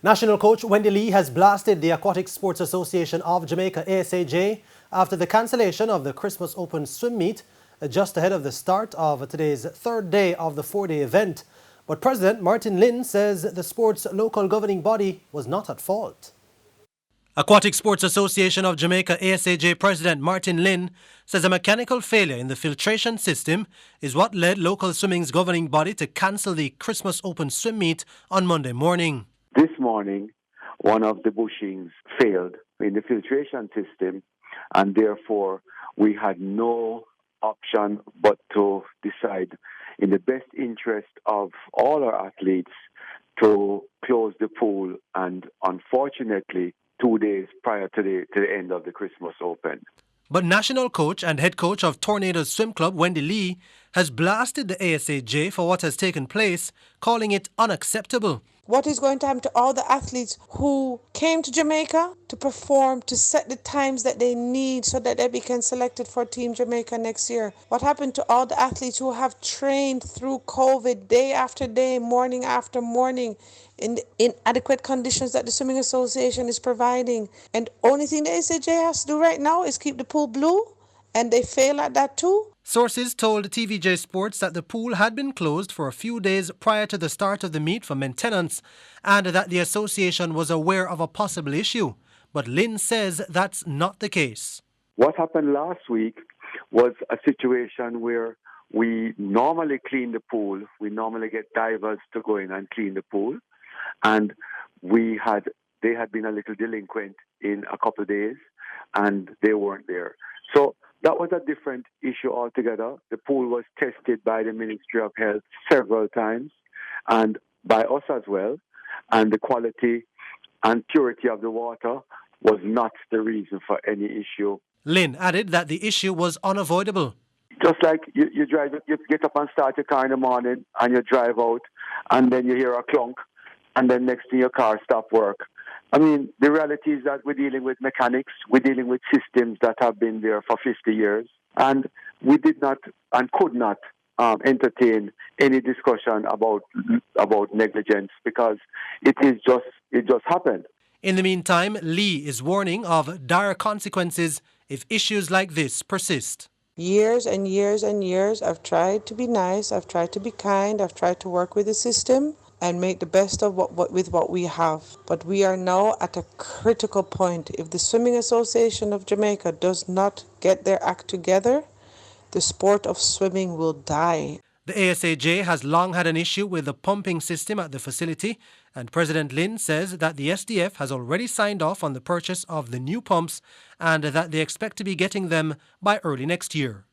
National coach Wendy Lee has blasted the Aquatic Sports Association of Jamaica ASAJ after the cancellation of the Christmas Open swim meet just ahead of the start of today's third day of the four-day event. But President Martin Lin says the sport's local governing body was not at fault. Aquatic Sports Association of Jamaica ASAJ President Martin Lin says a mechanical failure in the filtration system is what led local swimming's governing body to cancel the Christmas Open swim meet on Monday morning. This morning, one of the bushings failed in the filtration system, and therefore we had no option but to decide in the best interest of all our athletes to close the pool, and unfortunately 2 days prior to the end of the Christmas Open. But national coach and head coach of Tornadoes Swim Club, Wendy Lee, has blasted the ASAJ for what has taken place, calling it unacceptable. What is going to happen to all the athletes who came to Jamaica to perform, to set the times that they need so that they become selected for Team Jamaica next year? What happened to all the athletes who have trained through COVID day after day, morning after morning, in inadequate conditions that the Swimming Association is providing? And only thing the ASAJ has to do right now is keep the pool blue, and they fail at that too. Sources told TVJ Sports that the pool had been closed for a few days prior to the start of the meet for maintenance and that the association was aware of a possible issue. But Lin says that's not the case. What happened last week was a situation where we normally clean the pool. We normally get divers to go in and clean the pool. And they had been a little delinquent in a couple of days, and they weren't there. So that was a different issue altogether. The pool was tested by the Ministry of Health several times, and by us as well, and the quality and purity of the water was not the reason for any issue. Lin added that the issue was unavoidable. Just like you get up and start your car in the morning, and you drive out, and then you hear a clunk, and then next thing your car stops work. I mean, the reality is that we're dealing with mechanics, we're dealing with systems that have been there for 50 years, and we did not and could not entertain any discussion about negligence because it just happened. In the meantime, Lee is warning of dire consequences if issues like this persist. Years and years and years, I've tried to be nice, I've tried to be kind, I've tried to work with the system and make the best of what we have. But we are now at a critical point. If the Swimming Association of Jamaica does not get their act together, the sport of swimming will die. The ASAJ has long had an issue with the pumping system at the facility, and President Lin says that the SDF has already signed off on the purchase of the new pumps and that they expect to be getting them by early next year.